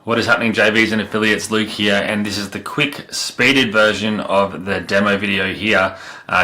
What is happening, JVs and affiliates? Luke here, and this is the quick speeded version of the demo video here,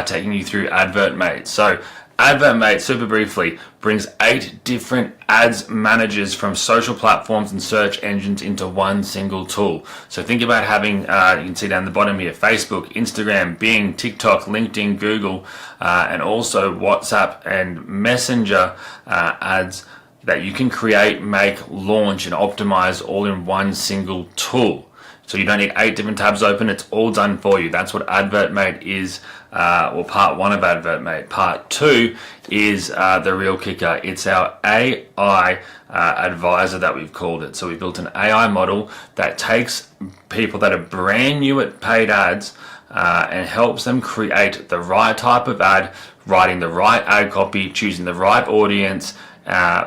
taking you through Advertmate. So Advertmate, super briefly, brings 8 different ads managers from social platforms and search engines into one single tool. So think about having, you can see down the bottom here, Facebook, Instagram, Bing, TikTok, LinkedIn, Google, and also WhatsApp and Messenger ads that you can create, make, launch, and optimize all in one single tool. So you don't need 8 different tabs open, it's all done for you. That's what Advertmate is, well, part 1 of Advertmate. Part 2 is the real kicker. It's our AI advisor that we've called it. So we built an AI model that takes people that are brand new at paid ads and helps them create the right type of ad, writing the right ad copy, choosing the right audience,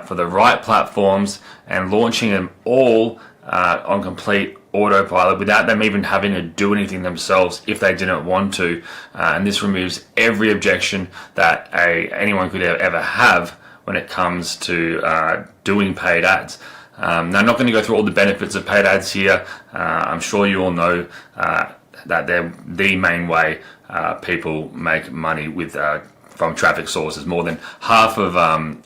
for the right platforms, and launching them all on complete autopilot without them even having to do anything themselves if they didn't want to. And this removes every objection that anyone could ever have when it comes to doing paid ads. Now, I'm not going to go through all the benefits of paid ads here. I'm sure you all know that they're the main way people make money with from traffic sources. More than half of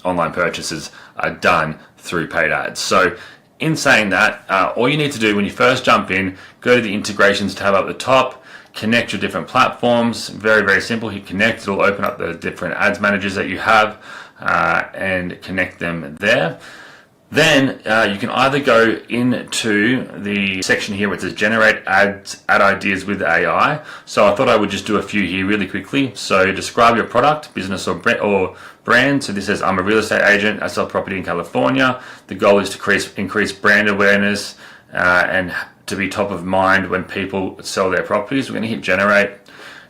online purchases are done through paid ads. So in saying that, all you need to do when you first jump in, go to the integrations tab up the top, connect your different platforms. Very, very simple. Hit connect, it'll open up the different ads managers that you have and connect them there. Then you can either go into the section here where it says generate ad ideas with AI. So I thought I would just do a few here really quickly. So describe your product, business or brand. So this says, I'm a real estate agent, I sell property in California. The goal is to increase brand awareness and to be top of mind when people sell their properties. We're going to hit generate.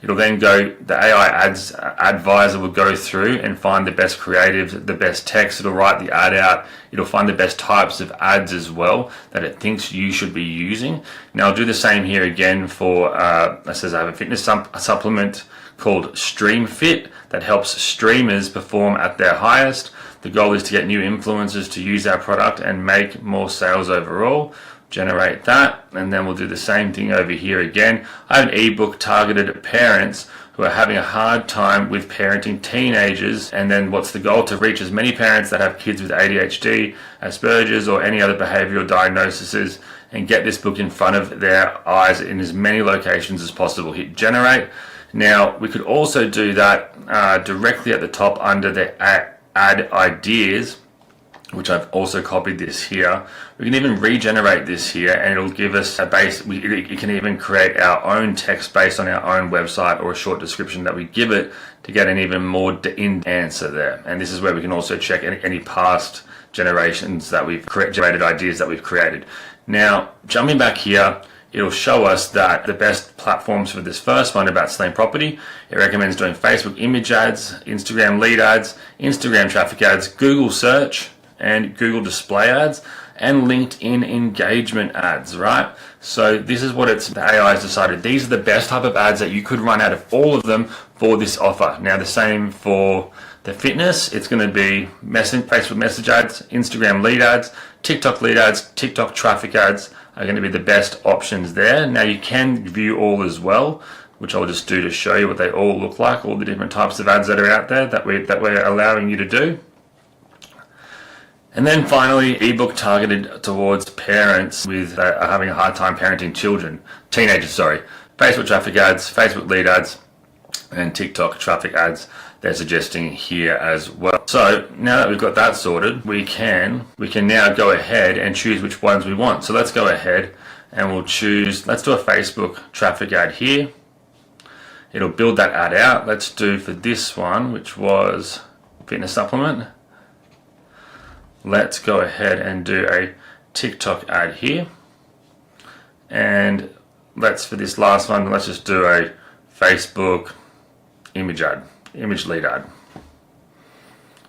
It'll then go, the AI ads advisor will go through and find the best creatives, the best text. It'll write the ad out. It'll find the best types of ads as well that it thinks you should be using. Now I'll do the same here again for, it says I have a fitness supplement called Stream Fit that helps streamers perform at their highest. The goal is to get new influencers to use our product and make more sales overall. Generate that, and then we'll do the same thing over here again. I have an ebook targeted at parents who are having a hard time with parenting teenagers, and then what's the goal? To reach as many parents that have kids with ADHD, Asperger's, or any other behavioral diagnoses, and get this book in front of their eyes in as many locations as possible. Hit generate. Now we could also do that directly at the top under the ad ideas, which I've also copied this here. We can even regenerate this here and it'll give us a base. It can even create our own text based on our own website or a short description that we give it to get an even more in answer there. And this is where we can also check any past generations that we've generated, ideas that we've created. Now, jumping back here, it'll show us that the best platforms for this first one about selling property, it recommends doing Facebook image ads, Instagram lead ads, Instagram traffic ads, Google search, and Google display ads, and LinkedIn engagement ads, right? So this is what the AI has decided. These are the best type of ads that you could run out of all of them for this offer. Now the same for the fitness, it's going to be Facebook message ads, Instagram lead ads, TikTok lead ads, TikTok traffic ads are going to be the best options there. Now you can view all as well, which I'll just do to show you what they all look like, all the different types of ads that are out there that we're allowing you to do. And then finally, ebook targeted towards parents with are having a hard time parenting teenagers, sorry. Facebook traffic ads, Facebook lead ads, and TikTok traffic ads they're suggesting here as well. So now that we've got that sorted, we can now go ahead and choose which ones we want. So let's go ahead and we'll choose, let's do a Facebook traffic ad here. It'll build that ad out. Let's do for this one, which was fitness supplement. Let's go ahead and do a TikTok ad here. And for this last one, let's just do a Facebook image lead ad.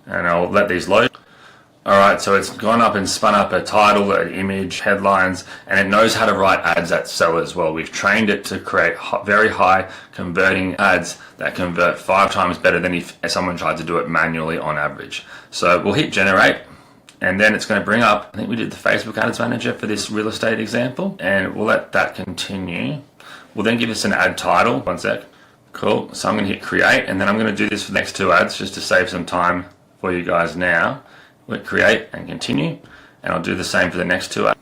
And I'll let these load. Alright, so it's gone up and spun up a title, an image, headlines, and it knows how to write ads that sell as well. We've trained it to create very high converting ads that convert 5 times better than if someone tried to do it manually on average. So we'll hit generate. And then it's going to bring up, I think we did the Facebook Ads Manager for this real estate example, and we'll let that continue. We'll then give us an ad title. One sec. Cool. So I'm going to hit create, and then I'm going to do this for the next 2 ads just to save some time for you guys now. We'll create and continue, and I'll do the same for the next 2 ads.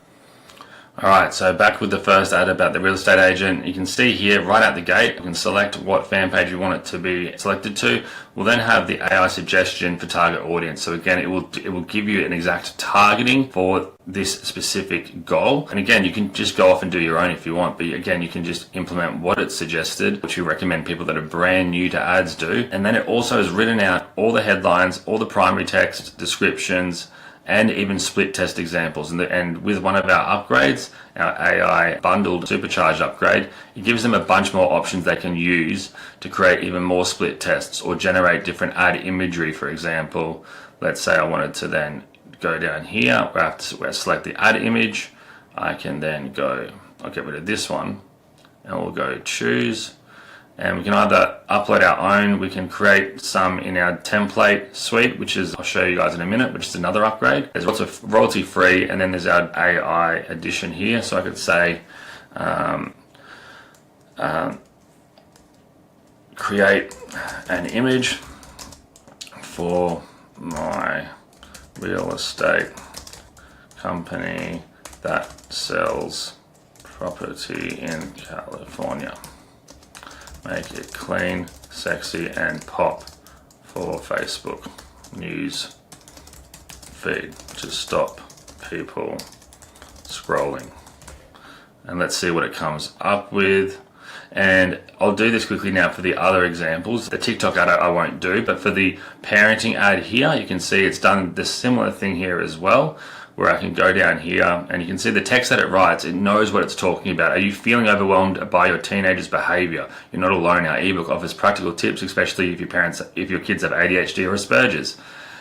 Alright, so back with the first ad about the real estate agent. You can see here right out the gate, you can select what fan page you want it to be selected to. We'll then have the AI suggestion for target audience. So again, it will give you an exact targeting for this specific goal. And again, you can just go off and do your own if you want, but again, you can just implement what it's suggested, which we recommend people that are brand new to ads do. And then it also has written out all the headlines, all the primary text, descriptions, and even split test examples. And with one of our upgrades, our AI bundled supercharged upgrade, it gives them a bunch more options they can use to create even more split tests or generate different ad imagery. For example, let's say I wanted to then go down here where I have to select the ad image. I can then go, I'll get rid of this one, and we'll go choose. And we can either upload our own, we can create some in our template suite, which is, I'll show you guys in a minute, which is another upgrade. There's lots of royalty free, and then there's our AI edition here. So I could say, create an image for my real estate company that sells property in California. Make it clean, sexy, and pop for Facebook news feed to stop people scrolling. And let's see what it comes up with. And I'll do this quickly now for the other examples. The TikTok ad I won't do, but for the parenting ad here, you can see it's done the similar thing here as well, where I can go down here and you can see the text that it writes, it knows what it's talking about. Are you feeling overwhelmed by your teenager's behavior? You're not alone. Our ebook offers practical tips, especially if your kids have ADHD or Asperger's.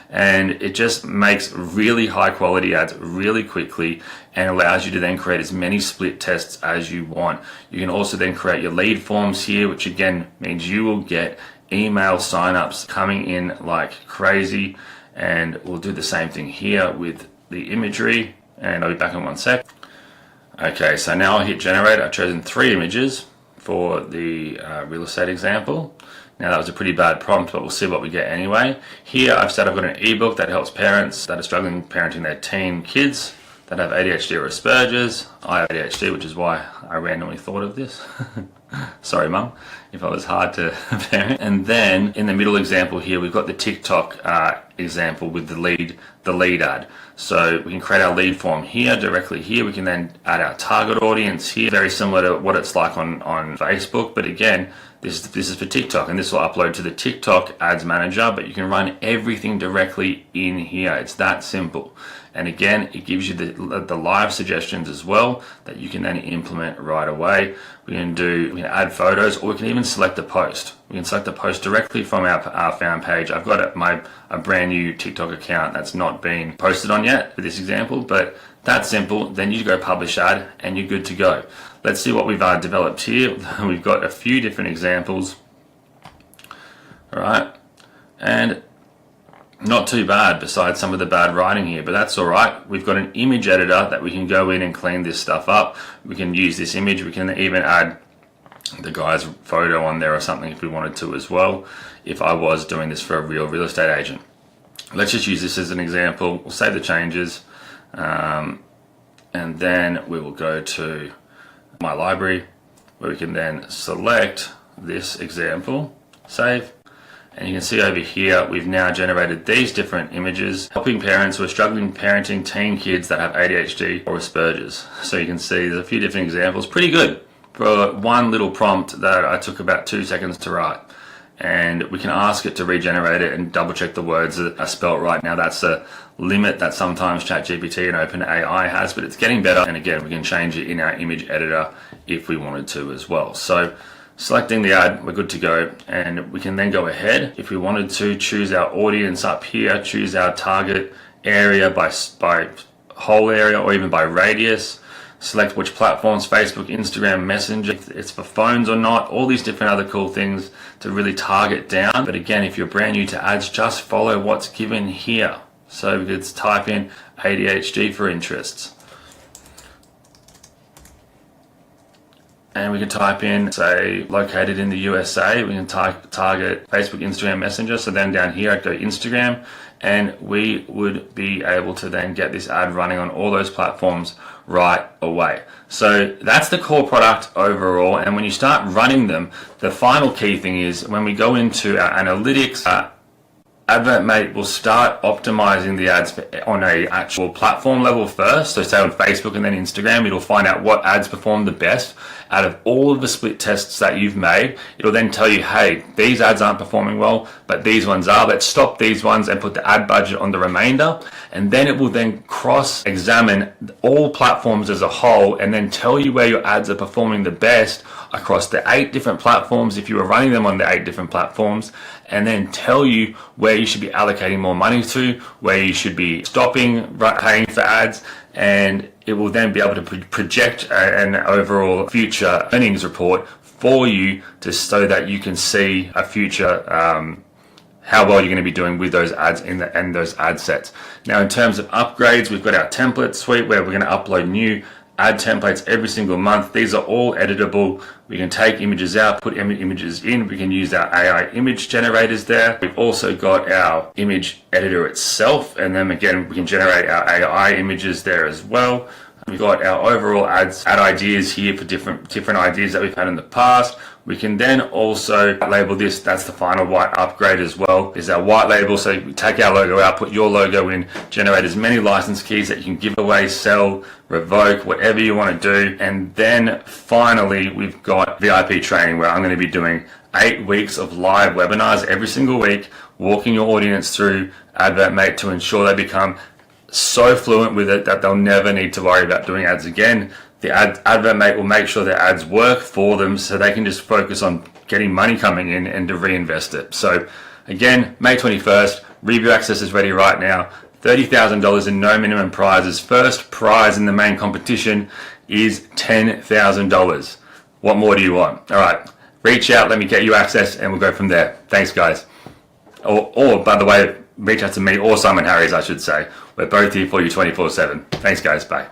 And it just makes really high quality ads really quickly and allows you to then create as many split tests as you want. You can also then create your lead forms here, which again means you will get email signups coming in like crazy. And we'll do the same thing here with the imagery, and I'll be back in 1 sec. Okay, so now I'll hit generate. I've chosen 3 images for the real estate example. Now that was a pretty bad prompt, but we'll see what we get anyway. Here I've said I've got an ebook that helps parents that are struggling parenting their teen kids that have ADHD or Asperger's. I have ADHD, which is why I randomly thought of this. Sorry, Mum, if I was hard to parent. And then in the middle example here, we've got the TikTok example with the lead ad. So we can create our lead form here, directly here. We can then add our target audience here, very similar to what it's like on Facebook. But again, this is for TikTok, and this will upload to the TikTok Ads Manager, but you can run everything directly in here. It's that simple. And again, it gives you the live suggestions as well that you can then implement right away. We can add photos, or we can even select a post. We can select a post directly from our found page. I've got a brand new TikTok account that's not been posted on yet for this example, but that's simple. Then you go publish ad and you're good to go. Let's see what we've developed here. We've got a few different examples. All right, and not too bad besides some of the bad writing here, but that's all right. We've got an image editor that we can go in and clean this stuff up. We can use this image. We can even add the guy's photo on there or something if we wanted to as well, if I was doing this for a real estate agent. Let's just use this as an example. We'll save the changes, and then we will go to my library where we can then select this example, save. And you can see over here, we've now generated these different images, helping parents who are struggling parenting teen kids that have ADHD or Asperger's. So you can see there's a few different examples. Pretty good for one little prompt that I took about 2 seconds to write. And we can ask it to regenerate it and double check the words that are spelt right. Now that's a limit that sometimes ChatGPT and OpenAI has, but it's getting better. And again, we can change it in our image editor if we wanted to as well. So selecting the ad, we're good to go, and we can then go ahead if we wanted to choose our audience up here, choose our target area by whole area or even by radius, select which platforms, Facebook, Instagram, Messenger, if it's for phones or not, all these different other cool things to really target down. But again, if you're brand new to ads, just follow what's given here. So we could type in ADHD for interests. And we can type in, say, located in the USA. We can target Facebook, Instagram, Messenger. So then down here, I'd go Instagram, and we would be able to then get this ad running on all those platforms right away. So that's the core product overall. And when you start running them, the final key thing is when we go into our analytics, Advertmate will start optimizing the ads on a actual platform level first. So say on Facebook and then Instagram, it'll find out what ads perform the best out of all of the split tests that you've made. It'll then tell you, hey, these ads aren't performing well, but these ones are. Let's stop these ones and put the ad budget on the remainder. And then it will then cross-examine all platforms as a whole and then tell you where your ads are performing the best across the 8 different platforms if you were running them on the 8 different platforms, and then tell you where you should be allocating more money to, where you should be stopping paying for ads, and it will then be able to project an overall future earnings report for you so that you can see a future how well you're going to be doing with those ads and those ad sets. Now, in terms of upgrades, we've got our template suite where we're going to upload new ad templates every single month. These are all editable. We can take images out, put images in. We can use our AI image generators there. We've also got our image editor itself, and then again, we can generate our AI images there as well. We've got our overall ad ideas here for different ideas that we've had in the past. We can then also label this, that's the final white upgrade as well, is our white label. So we take our logo out, put your logo in, generate as many license keys that you can give away, sell, revoke, whatever you want to do. And then finally, we've got VIP training where I'm going to be doing 8 weeks of live webinars every single week, walking your audience through Advertmate to ensure they become so fluent with it that they'll never need to worry about doing ads again. The Advertmate will make sure their ads work for them so they can just focus on getting money coming in and to reinvest it. So again, May 21st, review access is ready right now. $30,000 in no minimum prizes. First prize in the main competition is $10,000. What more do you want? All right, reach out, let me get you access, and we'll go from there. Thanks, guys. Or by the way, reach out to me or Simon Harris, I should say. We're both here for you 24/7. Thanks, guys. Bye.